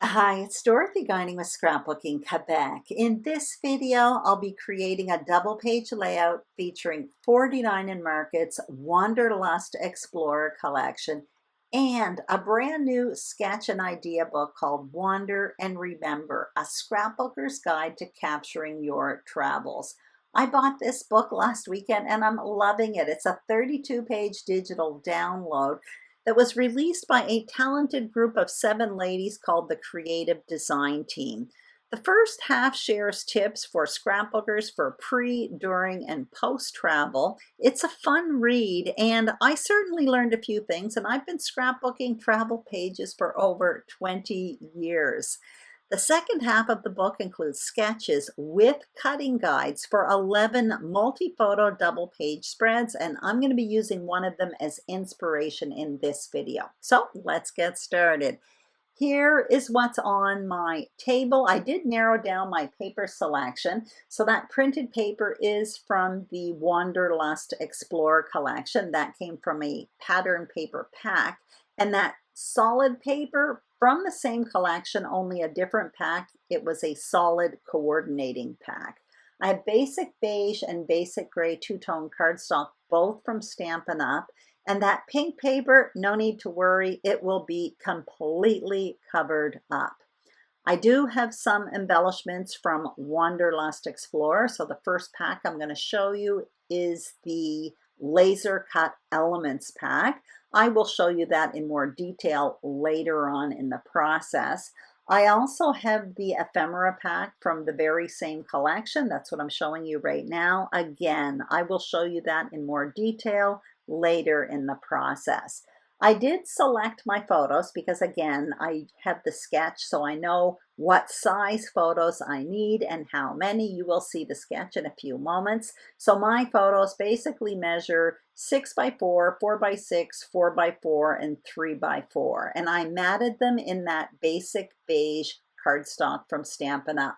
Hi, it's Dorothy guiding with Scrapbooking Quebec. In this video, I'll be creating a double page layout featuring 49 in Market's Wanderlust Explorer collection and a brand new sketch and idea book called Wander and Remember, a scrapbooker's guide to capturing your travels. I bought this book last weekend and I'm loving it. It's a 32-page digital download that was released by a talented group of 7 ladies called the Creative Design Team. The first half shares tips for scrapbookers for pre, during, and post travel. It's a fun read, and I certainly learned a few things, and I've been scrapbooking travel pages for over 20 years. The second half of the book includes sketches with cutting guides for 11 multi-photo double page spreads, and I'm going to be using one of them as inspiration in this video. So let's get started. Here is what's on my table. I did narrow down my paper selection. So that printed paper is from the Wanderlust Explorer collection. That came from a pattern paper pack. And that solid paper from the same collection, only a different pack. It was a solid coordinating pack. I have basic beige and basic gray two-tone cardstock, both from Stampin' Up. And that pink paper, no need to worry, it will be completely covered up. I do have some embellishments from Wanderlust Explorer. So the first pack I'm going to show you is the laser cut elements pack. I will show you that in more detail later on in the process. I also have the ephemera pack from the very same collection. That's what I'm showing you right now. Again, I will show you that in more detail later in the process. I did select my photos because, again, I have the sketch, so I know what size photos I need and how many. You will see the sketch in a few moments. So my photos basically measure 6 by 4, 4 by 6, 4 by 4, and 3 by 4. And I matted them in that basic beige cardstock from Stampin' Up.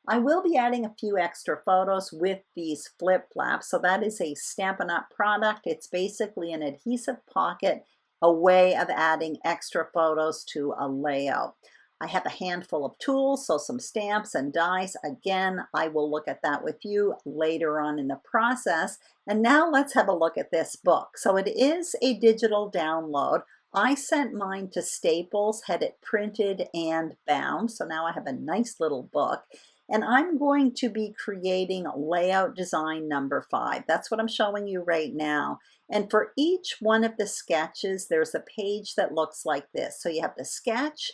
I will be adding a few extra photos with these flip flaps. So that is a Stampin' Up product. It's basically an adhesive pocket, a way of adding extra photos to a layout. I have a handful of tools, so some stamps and dies. Again, I will look at that with you later on in the process. And now let's have a look at this book. So it is a digital download. I sent mine to Staples, had it printed and bound. So now I have a nice little book. And I'm going to be creating layout design number 5. That's what I'm showing you right now. And for each one of the sketches, there's a page that looks like this. So you have the sketch,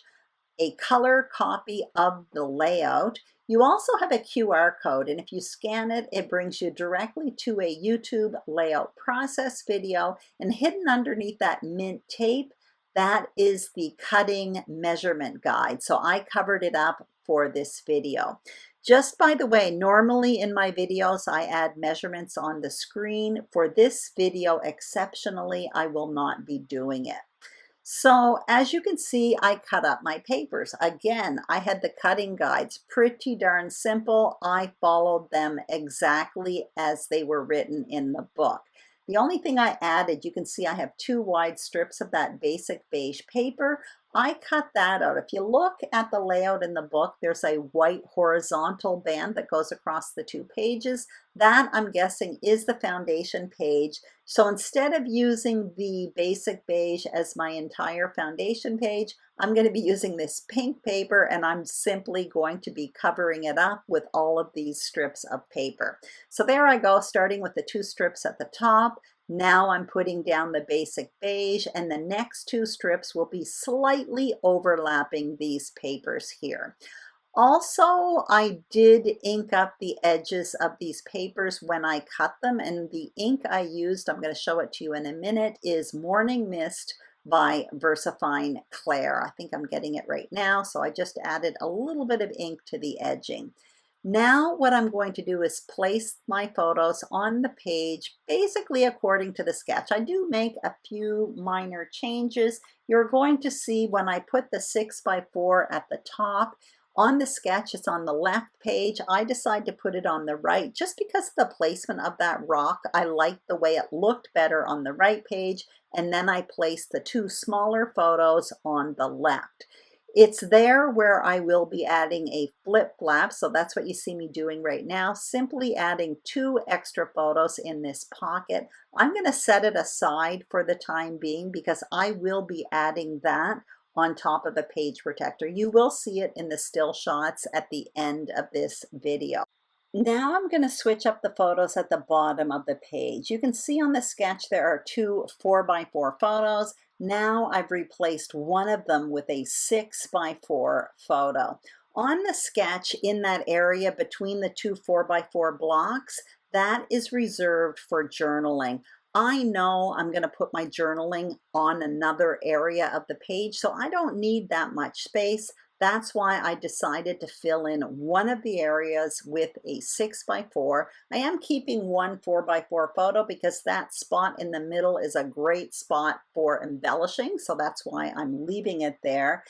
a color copy of the layout. You also have a QR code, and if you scan it, it brings you directly to a YouTube layout process video, and hidden underneath that mint tape, that is the cutting measurement guide. So I covered it up for this video. Just by the way, normally in my videos, I add measurements on the screen. For this video, exceptionally, I will not be doing it. So as you can see, I cut up my papers. Again, I had the cutting guides, pretty darn simple. I followed them exactly as they were written in the book. The only thing I added, you can see I have 2 wide strips of that basic beige paper. I cut that out. If you look at the layout in the book, there's a white horizontal band that goes across the 2 pages. That, I'm guessing, is the foundation page. So instead of using the basic beige as my entire foundation page, I'm going to be using this pink paper, and I'm simply going to be covering it up with all of these strips of paper. So there I go, starting with the 2 strips at the top. Now I'm putting down the basic beige, and the next 2 strips will be slightly overlapping these papers here. Also, I did ink up the edges of these papers when I cut them, and the ink I used, I'm going to show it to you in a minute, is Morning Mist by VersaFine CLAIR. I think I'm getting it right now, so I just added a little bit of ink to the edging. Now what I'm going to do is place my photos on the page basically according to the sketch. I do make a few minor changes. You're going to see when I put the 6 by 4 at the top, on the sketch, it's on the left page. I decide to put it on the right just because of the placement of that rock. I liked the way it looked better on the right page, and then I placed the 2 smaller photos on the left. It's there where I will be adding a flip flap, so that's what you see me doing right now, simply adding 2 extra photos in this pocket. I'm going to set it aside for the time being because I will be adding that on top of the page protector. You will see it in the still shots at the end of this video. Now I'm going to switch up the photos at the bottom of the page. You can see on the sketch there are 2 4x4 photos. Now I've replaced one of them with a 6x4 photo. On the sketch, in that area between the 2 4x4 blocks, that is reserved for journaling. I know I'm going to put my journaling on another area of the page, so I don't need that much space. That's why I decided to fill in one of the areas with a 6x4. I am keeping one 4x4 photo because that spot in the middle is a great spot for embellishing, so that's why I'm leaving it there.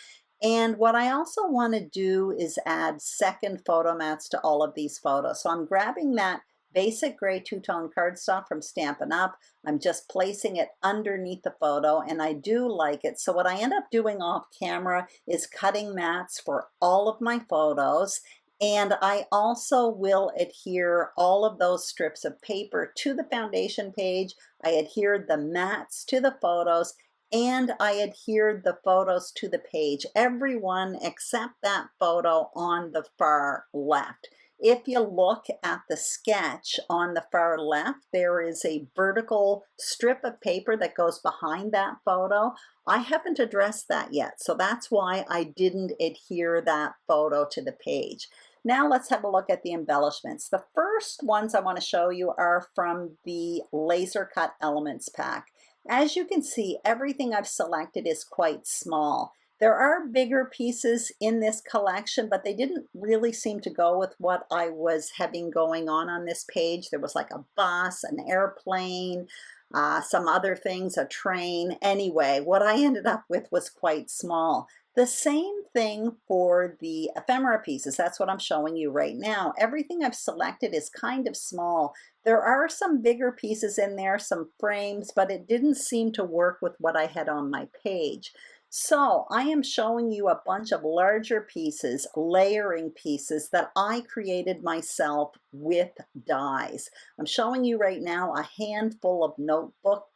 And what I also want to do is add second photo mats to all of these photos. So I'm grabbing that basic gray two-tone cardstock from Stampin' Up. I'm just placing it underneath the photo, and I do like it. So what I end up doing off camera is cutting mats for all of my photos, and I also will adhere all of those strips of paper to the foundation page. I adhered the mats to the photos, and I adhered the photos to the page, every one except that photo on the far left. If you look at the sketch on the far left, there is a vertical strip of paper that goes behind that photo. I haven't addressed that yet, so that's why I didn't adhere that photo to the page. Now let's have a look at the embellishments. The first ones I want to show you are from the laser cut elements pack. As you can see, everything I've selected is quite small. There are bigger pieces in this collection, but they didn't really seem to go with what I was having going on this page. There was like a bus, an airplane, some other things, a train. Anyway, what I ended up with was quite small. The same thing for the ephemera pieces. That's what I'm showing you right now. Everything I've selected is kind of small. There are some bigger pieces in there, some frames, but it didn't seem to work with what I had on my page. So I am showing you a bunch of larger pieces, layering pieces that I created myself with dies. I'm showing you right now a handful of notebook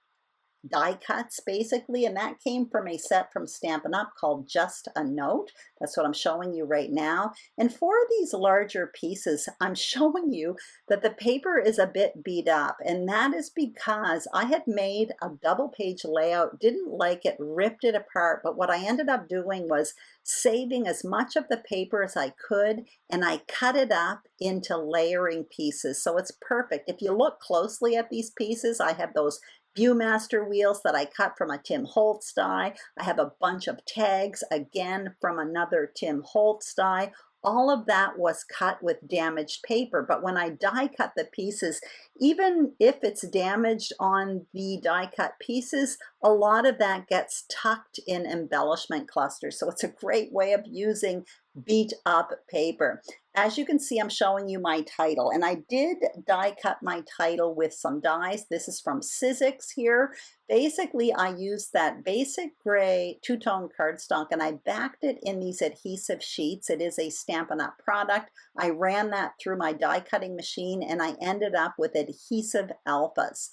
die cuts basically, and that came from a set from Stampin' Up called Just a Note. That's what I'm showing you right now. And for these larger pieces, I'm showing you that the paper is a bit beat up, and that is because I had made a double page layout, didn't like it, ripped it apart, but what I ended up doing was saving as much of the paper as I could, and I cut it up into layering pieces, so it's perfect. If you look closely at these pieces, I have those Viewmaster wheels that I cut from a Tim Holtz die. I have a bunch of tags, again from another Tim Holtz die. All of that was cut with damaged paper, but when I die cut the pieces, even if it's damaged on the die cut pieces, a lot of that gets tucked in embellishment clusters. So it's a great way of using beat up paper. As you can see, I'm showing you my title, and I did die cut my title with some dies. This is from Sizzix here. Basically, I used that basic gray two-tone cardstock, and I backed it in these adhesive sheets. It is a Stampin' Up product. I ran that through my die cutting machine, and I ended up with adhesive alphas.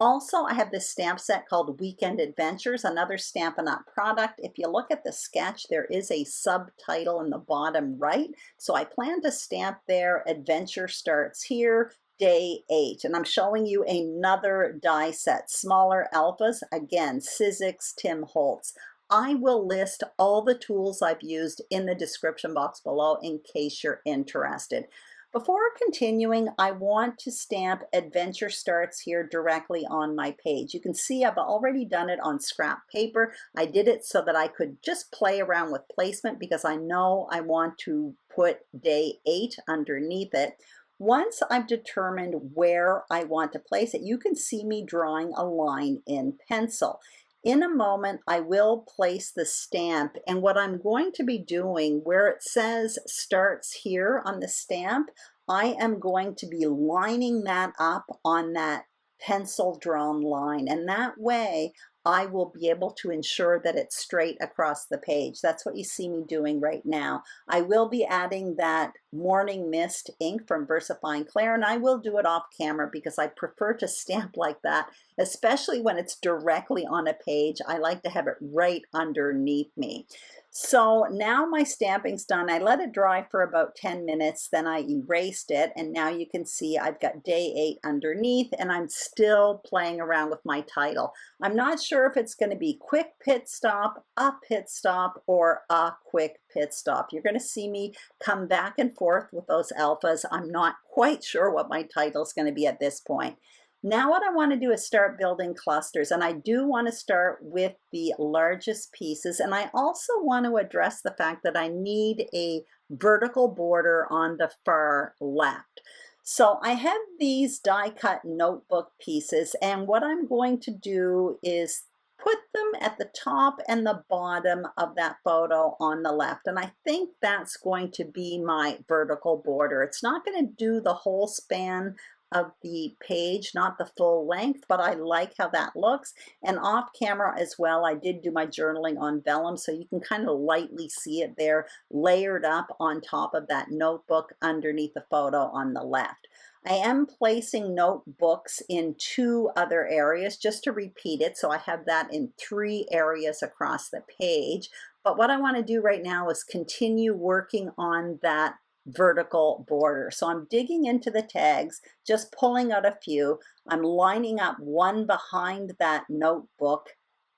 Also, I have this stamp set called Weekend Adventures, another Stampin' Up product. If you look at the sketch, there is a subtitle in the bottom right. So I plan to stamp there, Adventure Starts Here, Day 8. And I'm showing you another die set, smaller alphas, again, Sizzix, Tim Holtz. I will list all the tools I've used in the description box below in case you're interested. Before continuing, I want to stamp Adventure Starts Here directly on my page. You can see I've already done it on scrap paper. I did it so that I could just play around with placement because I know I want to put Day 8 underneath it. Once I've determined where I want to place it, you can see me drawing a line in pencil. In a moment, I will place the stamp, and what I'm going to be doing where it says starts here on the stamp, I am going to be lining that up on that pencil drawn line, and that way I will be able to ensure that it's straight across the page. That's what you see me doing right now. I will be adding that Morning Mist ink from VersaFine CLAIR, and I will do it off camera because I prefer to stamp like that, especially when it's directly on a page. I like to have it right underneath me. So now my stamping's done. I let it dry for about 10 minutes, then I erased it, and now you can see I've got day 8 underneath, and I'm still playing around with my title. I'm not sure if it's going to be quick pit stop, a pit stop, or a quick pit stop. You're going to see me come back and forth with those alphas. I'm not quite sure what my title is going to be at this point. Now what I want to do is start building clusters, and I do want to start with the largest pieces, and I also want to address the fact that I need a vertical border on the far left. So I have these die cut notebook pieces, and what I'm going to do is put them at the top and the bottom of that photo on the left, and I think that's going to be my vertical border. It's not going to do the whole span of the page, not the full length, but I like how that looks. And off camera as well, I did do my journaling on vellum, so you can kind of lightly see it there layered up on top of that notebook underneath the photo on the left. I am placing notebooks in 2 other areas just to repeat it, so I have that in 3 areas across the page. But what I want to do right now is continue working on that vertical border. So I'm digging into the tags, just pulling out a few. I'm lining up one behind that notebook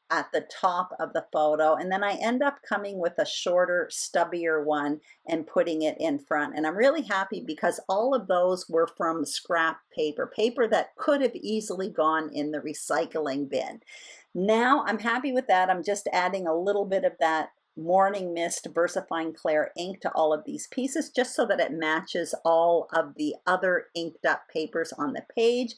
at the top of the photo, and then I end up coming with a shorter, stubbier one and putting it in front. And I'm really happy because all of those were from scrap paper that could have easily gone in the recycling bin. Now I'm happy with that. I'm just adding a little bit of that Morning Mist VersaFine CLAIR ink to all of these pieces, just so that it matches all of the other inked up papers on the page.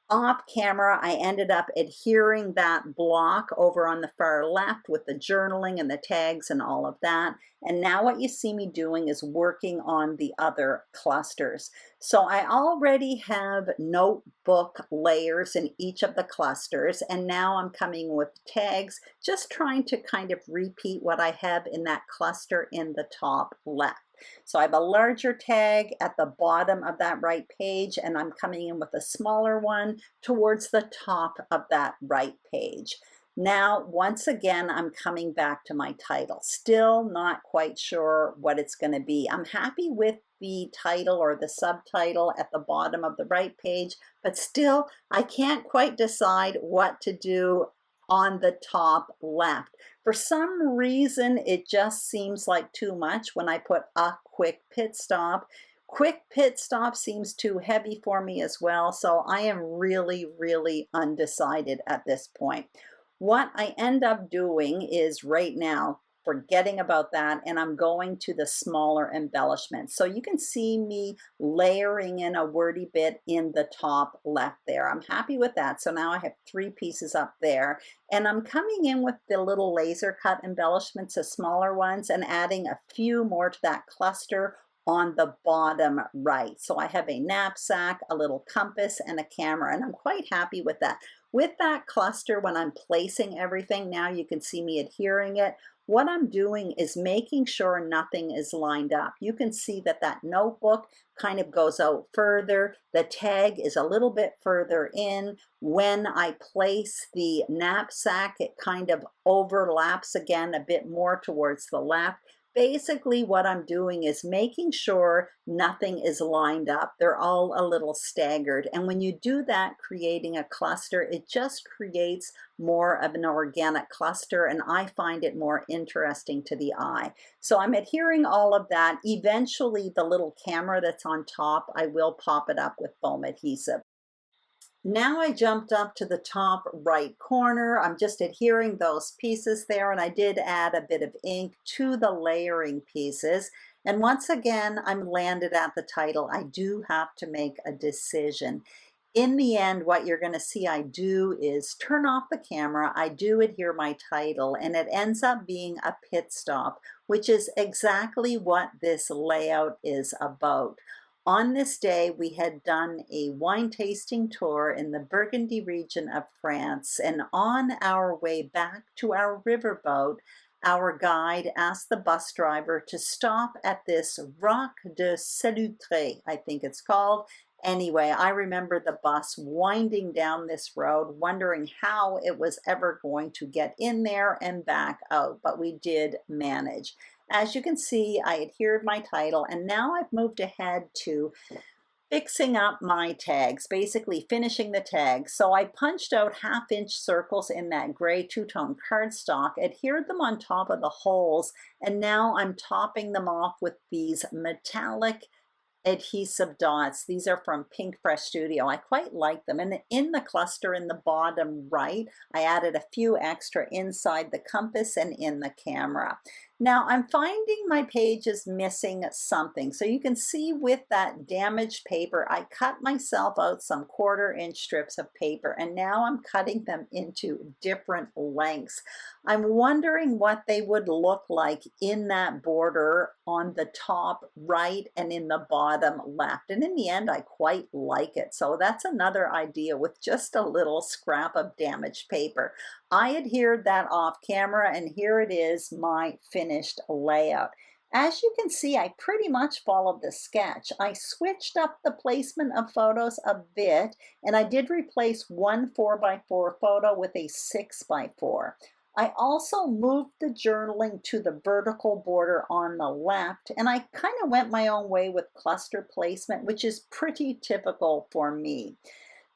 Off camera, I ended up adhering that block over on the far left with the journaling and the tags and all of that. And now what you see me doing is working on the other clusters. So I already have notebook layers in each of the clusters, and now I'm coming with tags, just trying to kind of repeat what I have in that cluster in the top left. So I have a larger tag at the bottom of that right page, and I'm coming in with a smaller one towards the top of that right page. Now, once again, I'm coming back to my title. Still not quite sure what it's going to be. I'm happy with the title or the subtitle at the bottom of the right page, but still, I can't quite decide what to do on the top left. For some reason, it just seems like too much when I put a quick pit stop. Quick pit stop seems too heavy for me as well, so I am really, really undecided at this point. What I end up doing is right now forgetting about that, and I'm going to the smaller embellishments. So you can see me layering in a wordy bit in the top left there. I'm happy with that. So now I have 3 pieces up there, and I'm coming in with the little laser cut embellishments, the smaller ones, and adding a few more to that cluster on the bottom right. So I have a knapsack, a little compass, and a camera, and I'm quite happy with that. With that cluster, when I'm placing everything, now you can see me adhering it. What I'm doing is making sure nothing is lined up. You can see that that notebook kind of goes out further. The tag is a little bit further in. When I place the knapsack, it kind of overlaps again a bit more towards the left. Basically, what I'm doing is making sure nothing is lined up. They're all a little staggered. And when you do that, creating a cluster, it just creates more of an organic cluster, and I find it more interesting to the eye. So I'm adhering all of that. Eventually, the little camera that's on top, I will pop it up with foam adhesive. Now I jumped up to the top right corner. I'm just adhering those pieces there, and I did add a bit of ink to the layering pieces. And once again, I'm landed at the title. I do have to make a decision. In the end, what you're going to see I do is turn off the camera. I do adhere my title, and it ends up being a pit stop, which is exactly what this layout is about. On this day, we had done a wine tasting tour in the Burgundy region of France, and on our way back to our riverboat, our guide asked the bus driver to stop at this Roc de Salutre, I think it's called. Anyway, I remember the bus winding down this road, wondering how it was ever going to get in there and back out, but we did manage. As you can see, I adhered my title, and now I've moved ahead to fixing up my tags, basically finishing the tags. So I punched out 1/2-inch circles in that gray two-tone cardstock, adhered them on top of the holes, and now I'm topping them off with these metallic adhesive dots. These are from Pinkfresh Studio. I quite like them. And in the cluster in the bottom right, I added a few extra inside the compass and in the camera. Now I'm finding my page is missing something. So you can see with that damaged paper, I cut myself out some 1/4-inch strips of paper, and now I'm cutting them into different lengths. I'm wondering what they would look like in that border on the top right and in the bottom left. And in the end, I quite like it. So that's another idea with just a little scrap of damaged paper. I adhered that off camera, and here it is, my finished layout. As you can see, I pretty much followed the sketch. I switched up the placement of photos a bit, and I did replace one 4x4 photo with a 6x4. I also moved the journaling to the vertical border on the left, and I kind of went my own way with cluster placement, which is pretty typical for me.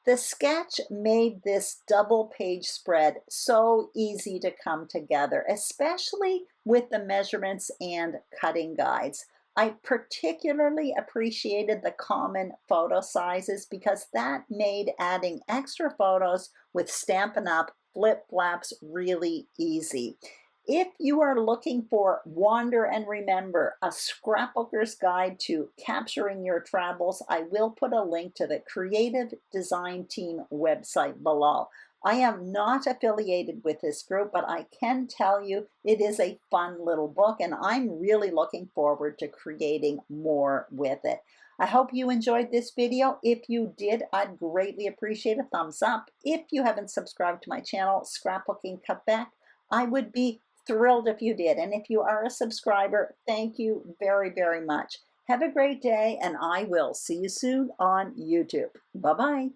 The sketch made this double page spread so easy to come together, especially with the measurements and cutting guides. I particularly appreciated the common photo sizes because that made adding extra photos with Stampin' Up! Flip-flaps really easy. If you are looking for Wander and Remember, a scrapbooker's guide to capturing your travels, I will put a link to the Creative Design Team website below. I am not affiliated with this group, but I can tell you it is a fun little book, and I'm really looking forward to creating more with it. I hope you enjoyed this video. If you did, I'd greatly appreciate a thumbs up. If you haven't subscribed to my channel, Scrapbooking Quebec, I would be thrilled if you did. And if you are a subscriber, thank you very, very much. Have a great day, and I will see you soon on YouTube. Bye-bye.